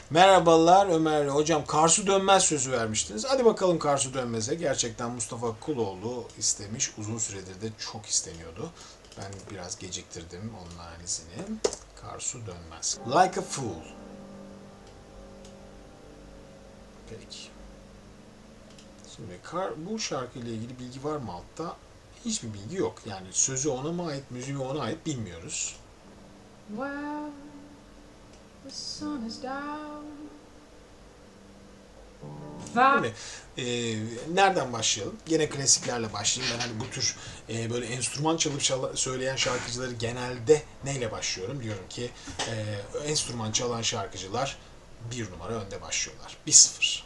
Merhabalar Ömer hocam, Karsu Dönmez sözü vermiştiniz. Hadi bakalım Karsu Dönmez'e. Gerçekten Mustafa Kuloğlu istemiş. Uzun süredir de çok isteniyordu. Ben biraz geciktirdim onun analizini. Karsu Dönmez. Like a Fool. Peki. Şimdi bu şarkıyla ilgili bilgi var mı altta? Hiçbir bilgi yok. Yani sözü ona mı ait, müziği ona ait bilmiyoruz. Well, the sun is down. Şimdi nereden başlayalım? Gene klasiklerle başlayayım. Ben hani bu tür böyle enstrüman çalıp söyleyen şarkıcıları genelde neyle başlıyorum? Diyorum ki enstrüman çalan şarkıcılar bir numara önde başlıyorlar. 1-0.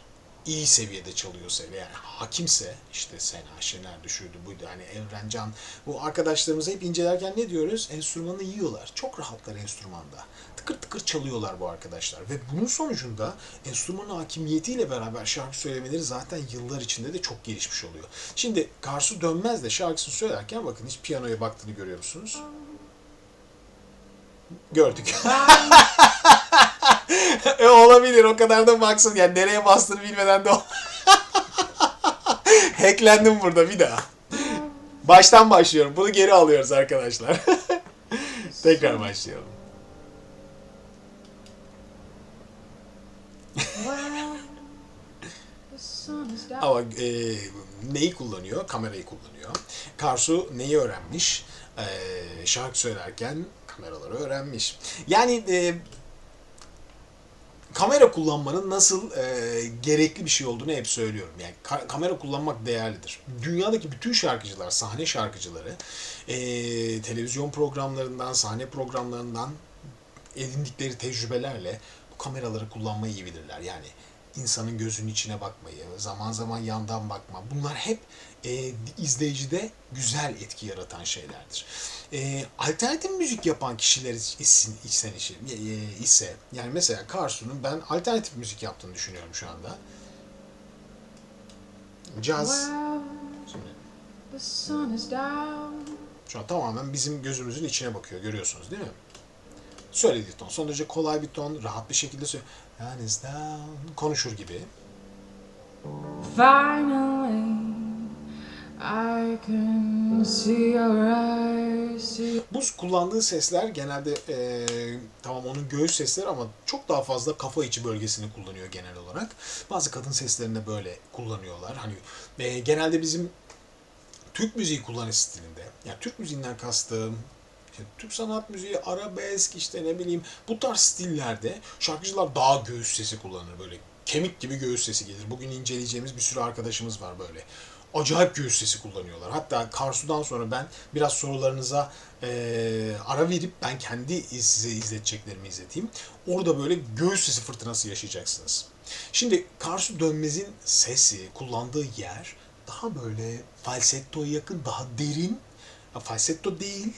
İyi seviyede çalıyorsa yani hakimse işte Sena, Şener düşürdü buydu hani Evrencan bu arkadaşlarımızı hep incelerken ne diyoruz? Enstrümanı yiyorlar. Çok rahatlar enstrümanda. Tıkır tıkır çalıyorlar bu arkadaşlar ve bunun sonucunda enstrüman hakimiyetiyle beraber şarkı söylemeleri zaten yıllar içinde de çok gelişmiş oluyor. Şimdi Karsu Dönmez de şarkısını söylerken bakın hiç piyanoya baktığını görüyor musunuz? Gördük. Olabilir o kadar da baksın yani nereye bastığını bilmeden de hacklendim burada bir daha. Baştan başlıyorum. Bunu geri alıyoruz arkadaşlar. Tekrar başlayalım. Well, the sun is down. Ama neyi kullanıyor? Kamerayı kullanıyor. Karsu neyi öğrenmiş? Şarkı söylerken kameraları öğrenmiş. Yani kamera kullanmanın nasıl gerekli bir şey olduğunu hep söylüyorum. Yani kamera kullanmak değerlidir. Dünyadaki bütün şarkıcılar, sahne şarkıcıları televizyon programlarından, sahne programlarından edindikleri tecrübelerle bu kameraları kullanmayı iyi bilirler. Yani insanın gözünün içine bakmayı, zaman zaman yandan bakma. Bunlar hep izleyicide güzel etki yaratan şeylerdir. Alternatif müzik yapan kişiler ise yani mesela Karsu'nun ben alternatif müzik yaptığını düşünüyorum şu anda. Caz. Well, Şimdi the sun is down. şu an tamamen bizim gözümüzün içine bakıyor görüyorsunuz değil mi? Söylediği ton. Son derece kolay bir ton. Rahat bir şekilde söylüyor. Konuşur gibi. Finally, I can see your eyes. Bu kullandığı sesler genelde tamam onun göğüs sesleri ama çok daha fazla kafa içi bölgesini kullanıyor genel olarak. Bazı kadın seslerini böyle kullanıyorlar. Hani genelde bizim Türk müziği kullanış stilinde. Yani Türk müziğinden kastım işte Türk sanat müziği, arabesk işte ne bileyim bu tarz stillerde şarkıcılar daha göğüs sesi kullanır böyle kemik gibi göğüs sesi gelir. Bugün inceleyeceğimiz bir sürü arkadaşımız var böyle. Acayip göğüs sesi kullanıyorlar. Hatta Karsu'dan sonra ben biraz sorularınıza ara verip ben kendi size izleteceklerimi izleteyim. Orada böyle göğüs sesi fırtınası yaşayacaksınız. Şimdi Karsu Dönmez'in sesi, kullandığı yer daha böyle falsettoya yakın, daha derin. Falsetto değil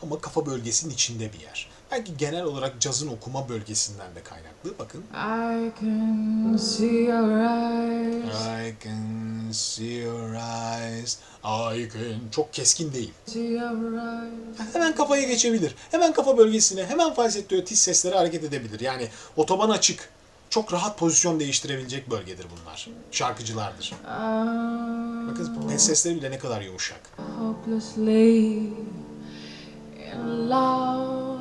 ama kafa bölgesinin içinde bir yer. Belki genel olarak cazın okuma bölgesinden de kaynaklı. Bakın. I can see your eyes. I can see your eyes. I can. Çok keskin değil. See your eyes. Hemen kafaya geçebilir. Hemen kafa bölgesine, hemen falsettoya tiz seslere hareket edebilir. Yani otoban açık. Çok rahat pozisyon değiştirebilecek bölgedir bunlar. Şarkıcılardır. Bakın sesleri bile ne kadar yumuşak. Hopelessly in love.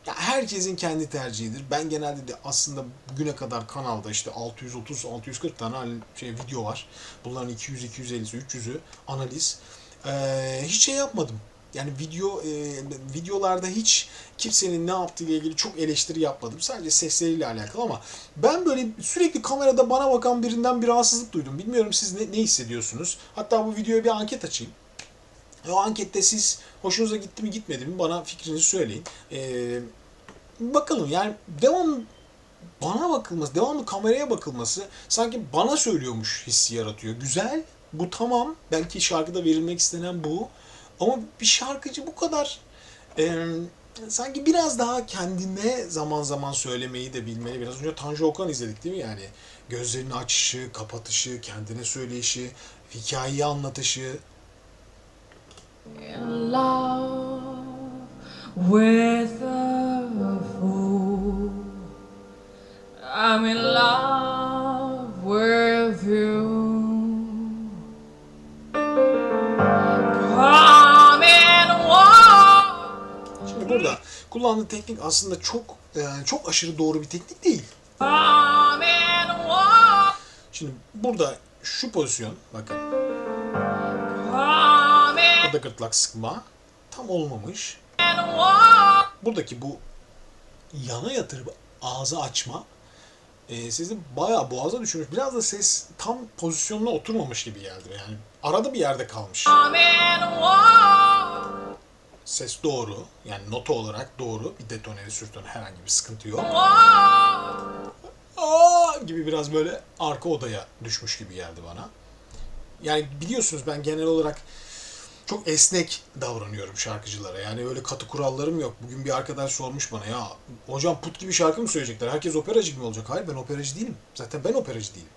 Ya herkesin kendi tercihidir. Ben genelde de aslında bugüne kadar kanalda işte 630-640 tane video var. Bunların 200, 250'si, 300'ü analiz. Hiç şey yapmadım. Yani videolarda hiç kimsenin ne yaptığı ile ilgili çok eleştiri yapmadım. Sadece sesleriyle alakalı ama ben böyle sürekli kamerada bana bakan birinden bir rahatsızlık duydum. Bilmiyorum siz ne hissediyorsunuz? Hatta bu videoya bir anket açayım. O ankette siz hoşunuza gitti mi gitmedi mi bana fikrinizi söyleyin. Bakalım yani bana bakılması, devamlı kameraya bakılması sanki bana söylüyormuş hissi yaratıyor. Güzel, bu tamam. Belki şarkıda verilmek istenen bu. Ama bir şarkıcı bu kadar sanki biraz daha kendine zaman zaman söylemeyi de bilmeli. Biraz önce Tanju Okan izledik değil mi yani? Gözlerini açışı, kapatışı, kendine söyleyişi, hikayeyi anlatışı. In love with a fool. teknik aslında çok aşırı doğru bir teknik değil. Şimdi burada şu pozisyon, bakın. Burada gırtlak sıkma tam olmamış. Buradaki bu yana yatırıp ağzı açma sizi bayağı boğaza düşürmüş. Biraz da ses tam pozisyonuna oturmamış gibi geldi. Yani arada bir yerde kalmış. Ses doğru. Yani nota olarak doğru. Bir detoneli sürtön herhangi bir sıkıntı yok. Gibi biraz böyle arka odaya düşmüş gibi geldi bana. Yani biliyorsunuz ben genel olarak çok esnek davranıyorum şarkıcılara. Yani öyle katı kurallarım yok. Bugün bir arkadaş sormuş bana, ya hocam put gibi şarkı mı söyleyecekler? Herkes operacı gibi olacak. Hayır, ben operacı değilim. Zaten ben operacı değilim.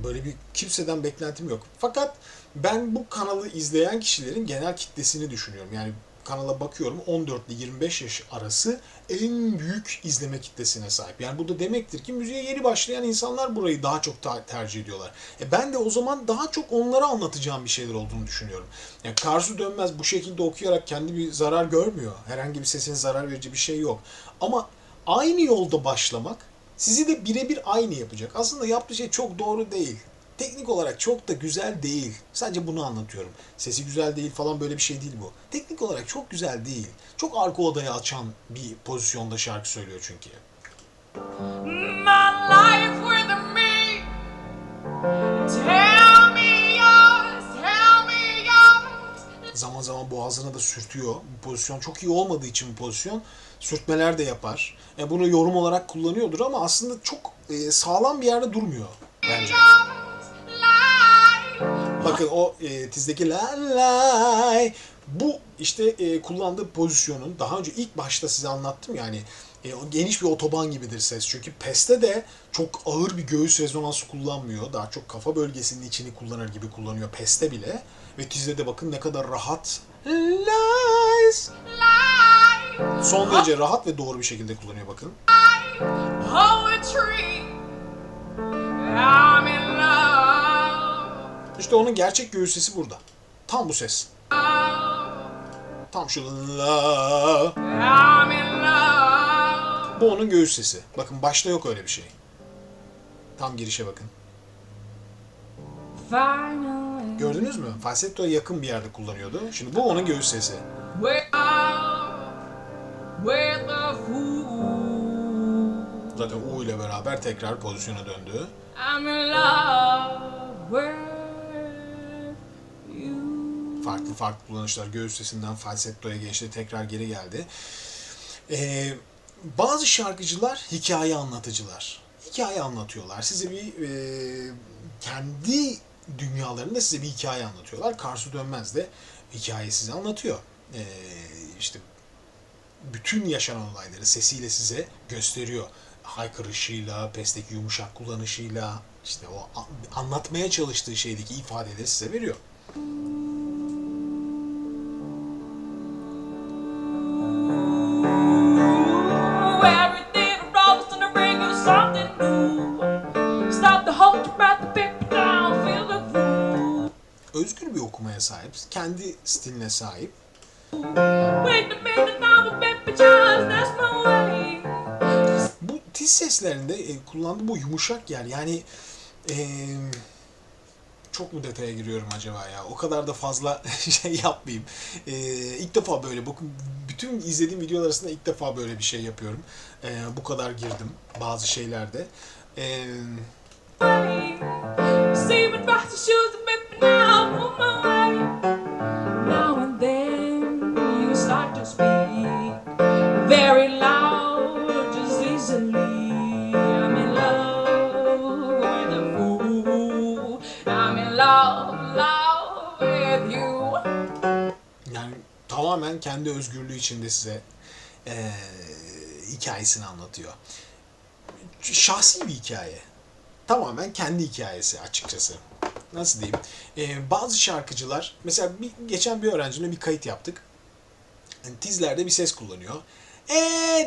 Böyle bir kimseden beklentim yok. Fakat ben bu kanalı izleyen kişilerin genel kitlesini düşünüyorum. Yani kanala bakıyorum, 14 ile 25 yaş arası en büyük izleme kitlesine sahip. Yani bu da demektir ki müziğe yeni başlayan insanlar burayı daha çok tercih ediyorlar. Ben de o zaman daha çok onlara anlatacağım bir şeyler olduğunu düşünüyorum. Yani Karsu Dönmez bu şekilde okuyarak kendi bir zarar görmüyor. Herhangi bir sesine zarar verici bir şey yok. Ama aynı yolda başlamak sizi de birebir aynı yapacak. Aslında yaptığı şey çok doğru değil. Teknik olarak çok da güzel değil. Sadece bunu anlatıyorum. Sesi güzel değil falan, böyle bir şey değil bu. Teknik olarak çok güzel değil. Çok arka odaya açan bir pozisyonda şarkı söylüyor çünkü. My life with me. Tell me yours, tell me yours. Zaman zaman boğazına da sürtüyor. Bu pozisyon çok iyi olmadığı için bu pozisyon sürtmeler de yapar. Bunu yorum olarak kullanıyordur ama aslında çok sağlam bir yerde durmuyor bence. Bakın o tizdeki la lay, bu işte kullandığı pozisyonun daha önce ilk başta size anlattım, yani geniş bir otoban gibidir ses. Çünkü peste de çok ağır bir göğüs rezonansı kullanmıyor. Daha çok kafa bölgesinin içini kullanır gibi kullanıyor peste bile. Ve tizde de bakın ne kadar rahat. Lies. Son derece rahat ve doğru bir şekilde kullanıyor bakın. İşte onun gerçek göğüs sesi burada. Tam bu ses. Tam şu la. Bu onun göğüs sesi. Bakın başta yok öyle bir şey. Tam girişe bakın. Gördünüz mü? Falsetto'ya yakın bir yerde kullanıyordu. Şimdi bu onun göğüs sesi. Zaten U ile beraber tekrar pozisyona döndü. Farklı farklı kullanışlar. Göğüs sesinden falsettoya geçti, tekrar geri geldi. Bazı şarkıcılar hikaye anlatıcılar. Hikaye anlatıyorlar. Size bir kendi dünyalarında size bir hikaye anlatıyorlar. Karsu Dönmez de hikaye size anlatıyor. İşte bütün yaşanan olayları sesiyle size gösteriyor. Haykırışıyla, pesteki yumuşak kullanışıyla, işte o anlatmaya çalıştığı şeydeki ifadeleri size veriyor. Özgür bir okumaya sahip, kendi stiline sahip. Bu tiz seslerinde kullandığı bu yumuşak yer, yani çok mu detaya giriyorum acaba ya? O kadar da fazla şey yapmayayım. İlk defa böyle, bakın bütün izlediğim videolar arasında ilk defa böyle bir şey yapıyorum. Bu kadar girdim bazı şeylerde. Yani tamamen kendi özgürlüğü içinde size hikayesini anlatıyor. Şahsi bir hikaye. Tamamen kendi hikayesi açıkçası. Nasıl diyeyim? Bazı şarkıcılar, mesela geçen bir öğrencimle bir kayıt yaptık. Yani tizlerde bir ses kullanıyor.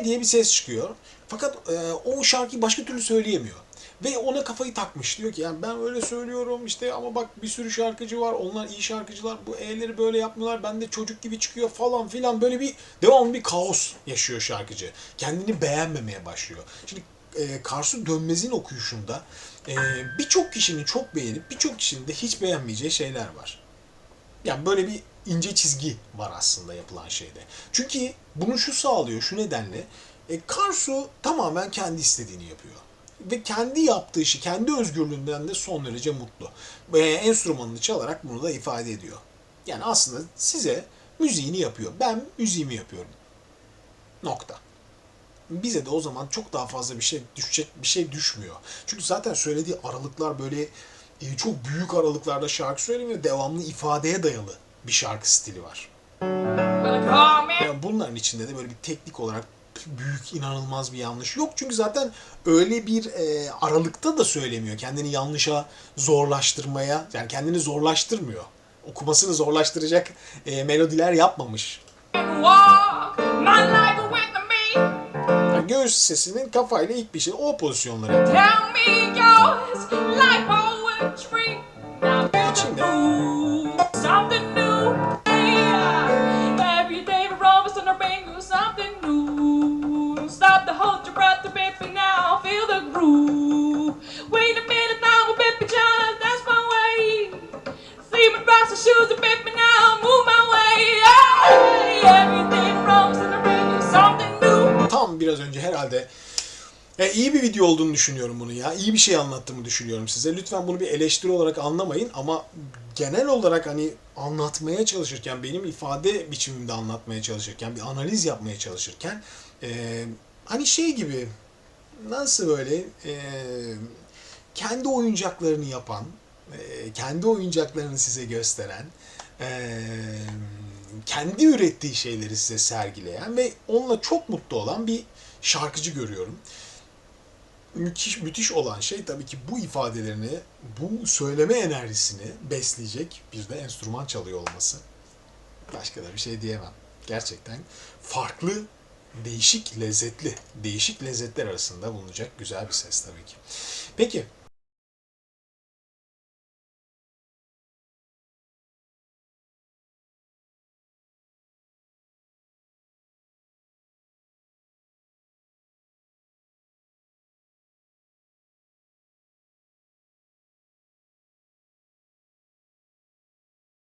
diye bir ses çıkıyor. Fakat o şarkıyı başka türlü söyleyemiyor. Ve ona kafayı takmış. Diyor ki yani ben öyle söylüyorum işte ama bak bir sürü şarkıcı var. Onlar iyi şarkıcılar. Bu e'leri böyle yapmıyorlar. Bende çocuk gibi çıkıyor falan filan. Böyle bir devamlı bir kaos yaşıyor şarkıcı. Kendini beğenmemeye başlıyor. Şimdi Karsu Dönmez'in okuyuşunda birçok kişinin çok beğenip birçok kişinin de hiç beğenmeyeceği şeyler var. Yani böyle bir ince çizgi var aslında yapılan şeyde. Çünkü bunu şu sağlıyor, şu nedenle. Karsu tamamen kendi istediğini yapıyor. Ve kendi yaptığı işi, kendi özgürlüğünden de son derece mutlu. Enstrümanını çalarak bunu da ifade ediyor. Yani aslında size müziğini yapıyor. Ben müziğimi yapıyorum. Nokta. Bize de o zaman çok daha fazla bir şey düşecek bir şey düşmüyor. Çünkü zaten söylediği aralıklar böyle çok büyük aralıklarda şarkı söylemiyor. Devamlı ifadeye dayalı bir şarkı stili var. Yani bunların içinde de böyle bir teknik olarak büyük inanılmaz bir yanlış yok. Çünkü zaten öyle bir aralıkta da söylemiyor. Kendini yanlışa zorlaştırmaya, yani kendini zorlaştırmıyor. Okumasını zorlaştıracak melodiler yapmamış. Yani göğüs sesinin kafayla ilk bir şey. O pozisyonları yapıyor. İçinde. Tam biraz önce herhalde iyi bir video olduğunu düşünüyorum bunu ya. İyi bir şey anlattığımı düşünüyorum size. Lütfen bunu bir eleştiri olarak anlamayın ama genel olarak hani anlatmaya çalışırken, benim ifade biçimimde anlatmaya çalışırken, bir analiz yapmaya çalışırken hani şey gibi nasıl böyle kendi oyuncaklarını yapan, kendi oyuncaklarını size gösteren, kendi ürettiği şeyleri size sergileyen ve onunla çok mutlu olan bir şarkıcı görüyorum. Müthiş olan şey tabii ki bu ifadelerini, bu söyleme enerjisini besleyecek bir de enstrüman çalıyor olması. Başka da bir şey diyemem. Gerçekten farklı, değişik lezzetler arasında bulunacak güzel bir ses tabii ki. Peki,